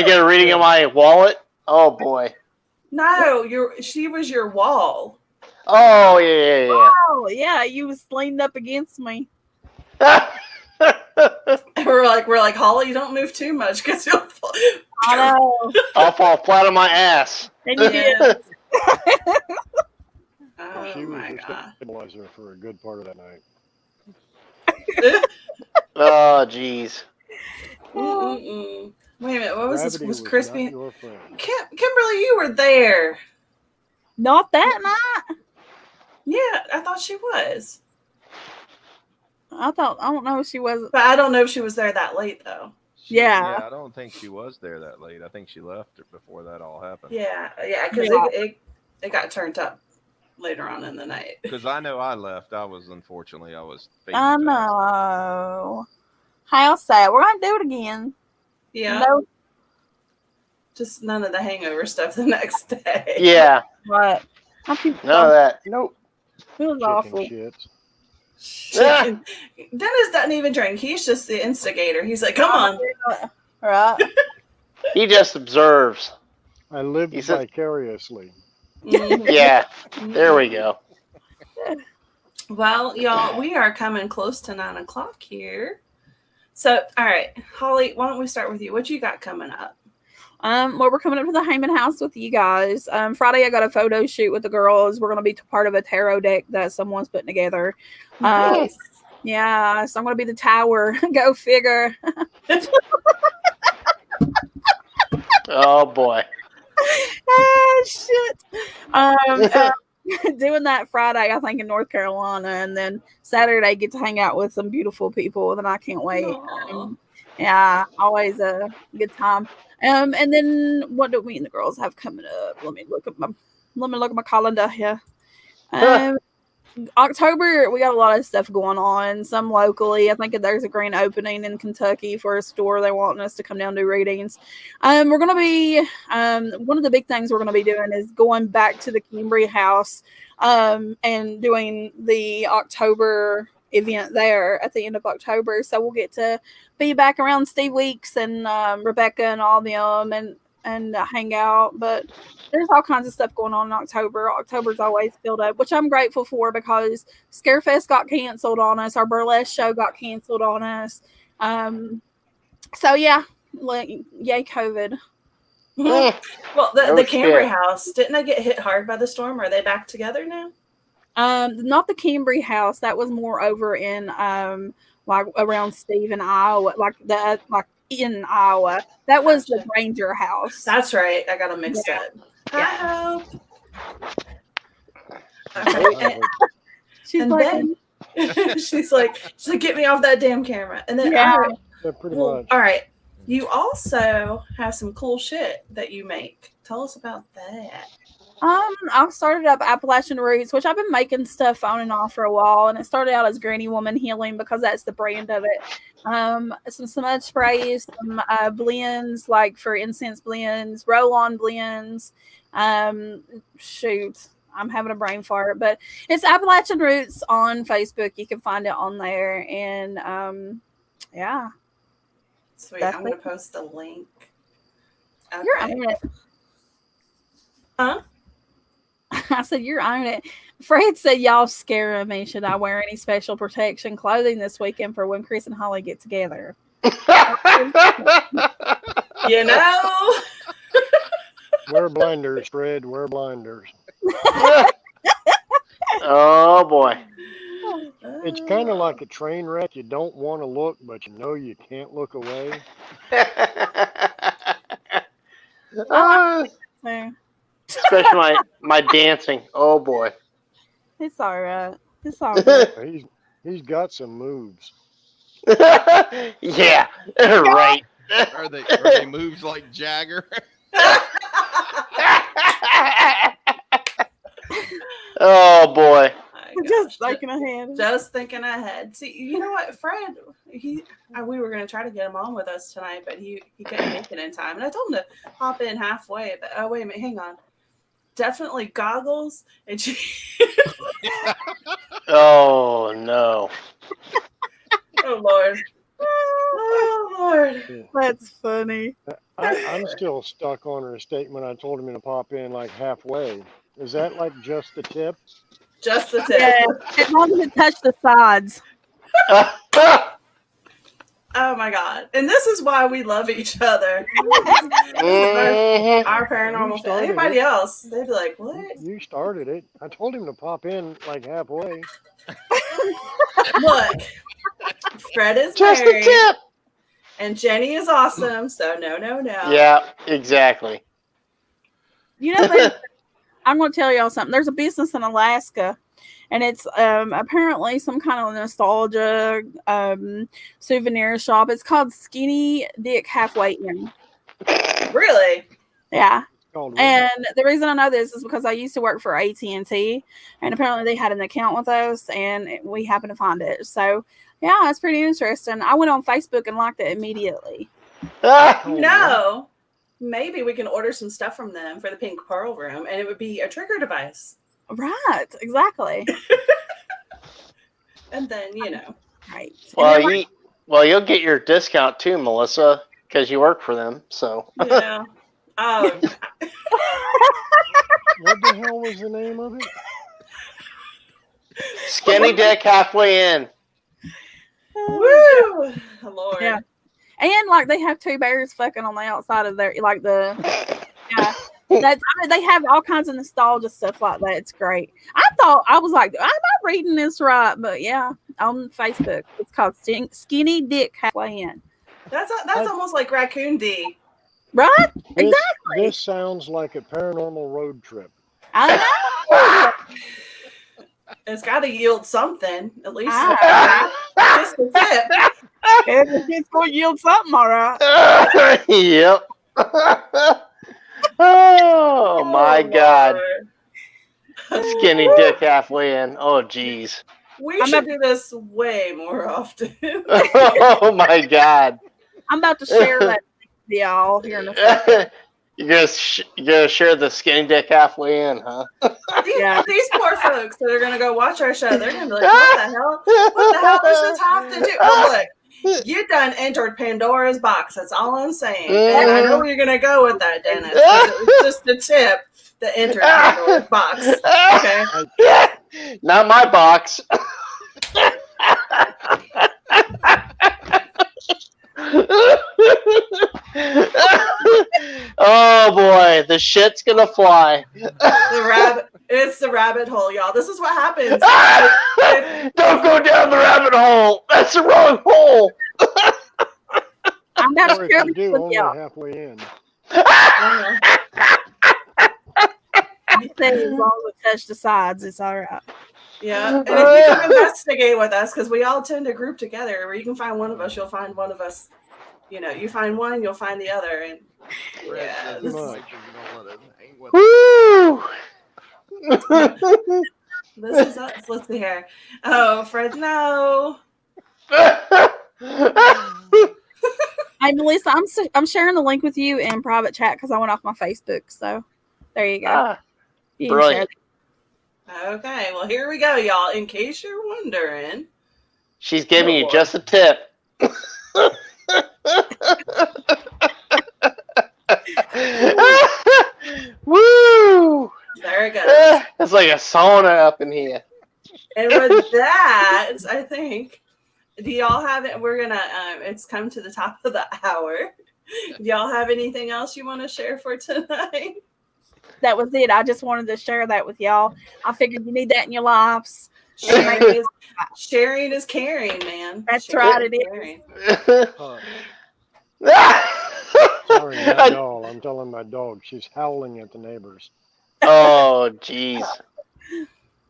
to get a reading of my wallet. Oh boy. No, she was your wall. Oh yeah. Oh, yeah, you was leaned up against me. We're like, Holly, you don't move too much because you'll fall. I know. I'll fall flat on my ass. And you did. Oh She was my your god. stabilizer for a good part of that night. Oh jeez. Mm-mm-mm. Wait a minute, what was Gravity this? Was not Crispy? your friend. Kimberly, you were there. Not that night. Yeah, I thought she was. I don't know if she was. But I don't know if she was there that late though. Yeah. I don't think she was there that late. I think she left before that all happened. Yeah, because Yeah. it got turned up later on in the night. Because I know I left. I was fading I fast. know. How sad. We're gonna do it again. Yeah, No, just none of the hangover stuff the next day. Yeah. but I think None of that. Nope. it was Chicken awful. shits. Chicken. Dennis doesn't even drink. He's just the instigator. He's like, come on. Right. He just observes. I lived He says- vicariously. Mhm. Yeah. There we go. Well, y'all, we are coming close to 9 o'clock here. So, all right, Holly, why don't we start with you? What you got coming up? Well, we're coming up to the Heyman house with you guys. Friday, I got a photo shoot with the girls. We're going to be part of a tarot deck that someone's putting together. Nice. Yeah, so I'm going to be the tower. Go figure. Oh boy. Ah, shit. Doing that Friday, I think, in North Carolina, and then Saturday get to hang out with some beautiful people, and I can't wait. Aw. Yeah, always a good time. And then what do we and the girls have coming up? Let me look at let me look at my calendar here. October, we got a lot of stuff going on. Some locally. I think there's a grand opening in Kentucky for a store. They want us to come down and do readings. We're going to be, one of the big things we're going to be doing is going back to the Cambria House and doing the October event there at the end of October. So we'll get to be back around Steve Weeks and Rebecca and all them and hang out. But there's all kinds of stuff going on in October. October's always filled up, which I'm grateful for because Scarefest got canceled on us. Our burlesque show got canceled on us. So yeah, yay COVID. Well, the No Cambria shit. House, didn't they get hit hard by the storm? Are they back together now? Not the Cambria House. That was more over in like around Stephen, Iowa, like in Iowa. That was the Granger House. That's right. I got them mixed up. Yeah. I hope. I Okay. hope- She's And like, then she's like, get me off that damn camera. And then Yeah. all right, yeah, pretty well, much. all right. You also have some cool shit that you make. Tell us about that. I started up Appalachian Roots, which I've been making stuff on and off for a while, and it started out as Granny Woman Healing because that's the brand of it. Some smudge sprays, some blends like for incense blends, roll-on blends. Shoot, I'm having a brain fart, but it's Appalachian Roots on Facebook. You can find it on there, and yeah, Sweet. That's I'm going to it. post the link. you're Okay. on it. Huh? I said, you're on it. Fred said, y'all scaring me. Should I wear any special protection clothing this weekend for when Chris and Holly get together? You know? Wear blinders, Fred. Wear blinders. Oh boy. It's kind of like a train wreck. You don't want to look, but you know you can't look away. So, Especially my dancing. Oh boy. it's all right. It's all right. He's got some moves. Yeah. Right. Are they moves like Jagger? Oh boy. My Just gosh. thinking ahead. Just thinking ahead. See, you know what, Fred? We were gonna try to get him on with us tonight, but he couldn't make it in time. And I told him to hop in halfway. But oh wait a minute, hang on. Definitely goggles and Oh no. oh Lord, oh Lord. That's funny. I'm still stuck on her statement. I told him to pop in like halfway. Is that like just the tip? Just the tip. Yeah, as long as it touched the sides. Oh my God! And this is why we love each other. Mhm. Our paranormal. You started Anybody it. else? They'd be like, "What?" You started it. I told him to pop in like halfway. Look, Fred is Just the married, tip. and Jenny is awesome. So no. Yeah, exactly. You know, I'm going to tell y'all something. There's a business in Alaska, and it's apparently some kind of nostalgia souvenir shop. It's called Skinny Dick Halfway Inn. Really? Yeah. Called what? And the reason I know this is because I used to work for AT&T, and apparently they had an account with us, and we happened to find it. So, yeah, it's pretty interesting. I went on Facebook and liked it immediately. Ah, Oh, No. Maybe we can order some stuff from them for the Pink Pearl Room, and it would be a trigger device. Right, exactly. And then, you know. Right. well, you'll get your discount too, Melissa, because you work for them. So. Yeah. Oh, What the hell was the name of it? Skinny dick halfway in. woo! Lord. Yeah. And like they have two bears fucking on the outside of their like the yeah. That's I mean, they have all kinds of nostalgia stuff like that. It's great. I was like, I'm not reading this right, but yeah, on Facebook, it's called Skinny Dick Halfway In. That's almost like Raccoon D. Right? This, Exactly. this sounds like a paranormal road trip. I know. It's got to yield something, at least. Ah. Just the tip. It's going to yield something, all right. Yep. Oh my God. Lord. Skinny dick halfway in. Oh, jeez. We should do this way more often. Oh my God. I'm about to share that with y'all here in a second. You're gonna share the skinny dick halfway in, huh? These poor folks that are gonna go watch our show, they're gonna be like, "What the hell? What the hell does this have to do?" Well, look, you done entered Pandora's box. That's all I'm saying. And I know where you're gonna go with that, Dennis, because it was just the tip that entered Pandora's box. Okay. Not my box. Oh boy, the shit's gonna fly. It's the rabbit hole, y'all. This is what happens. Don't go down the rabbit hole. That's the wrong hole. I'm about Or to share if you this do, with only y'all. halfway in. You say as long as we touch the sides, it's all right. Yeah, and if you come investigate with us, because we all tend to group together, where you can find one of us, you'll find one of us. You know, you find one, you'll find the other, and yeah, this is us. Let's see here. Oh, Fred, no. Hey, Melissa, I'm sharing the link with you in private chat because I went off my Facebook. So there you go. You can share Brilliant. Okay, well, here we go, y'all. In case you're wondering, She's giving you just a tip. Woo! there it goes. It's like a sauna up in here. And with that, I think, do y'all have it? We're gonna. It's come to the top of the hour. Do y'all have anything else you want to share for tonight? That was it. I just wanted to share that with y'all. I figured you need that in your lives. Sharing is caring, man. That's Sharing right, is it is. caring. Sorry, not y'all. I'm telling my dog. She's howling at the neighbors. Oh, jeez.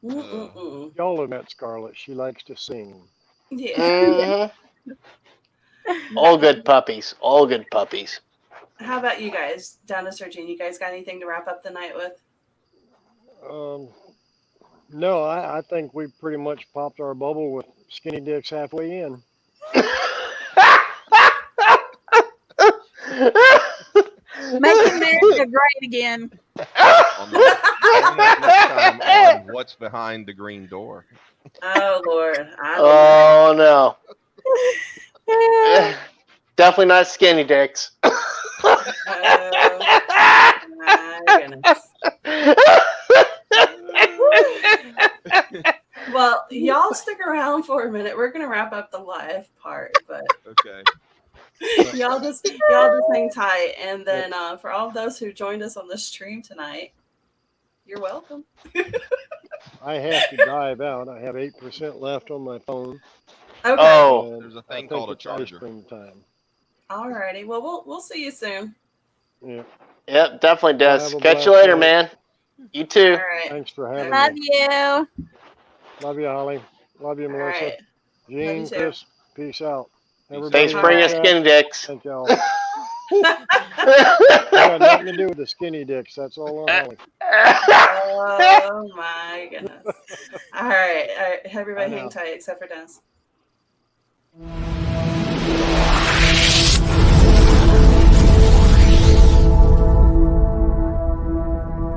Y'all have met Scarlett. She likes to sing. Yeah. All good puppies. All good puppies. How about you guys, Dennis or Jean? You guys got anything to wrap up the night with? No, I think we pretty much popped our bubble with skinny dicks halfway in. Make America great again. On what's behind the green door. Oh Lord! Oh no. Definitely not skinny dicks. Oh my goodness. Well, y'all stick around for a minute. We're gonna wrap up the live part, but Okay. y'all just hang tight. And then for all of those who joined us on the stream tonight, you're welcome. I have to dive out. I have 8% left on my phone. Okay. Oh. And There's a I thing think called a it's ice charger. cream time. Alrighty. Well, we'll see you soon. Yeah. Yep, definitely Have does. a Catch you blessed later, night. man. You too. All right. Thanks for having Love me. you. Love you, Holly. Love you, All Melissa. right. Love Jean, you too. Chris, peace out. Everybody Thanks in for bringing the us chat, skinny dicks. thank y'all. Got nothing to do with the skinny dicks. That's all on Holly. Oh my goodness. All right. Everybody Bye hang now. tight except for Dennis.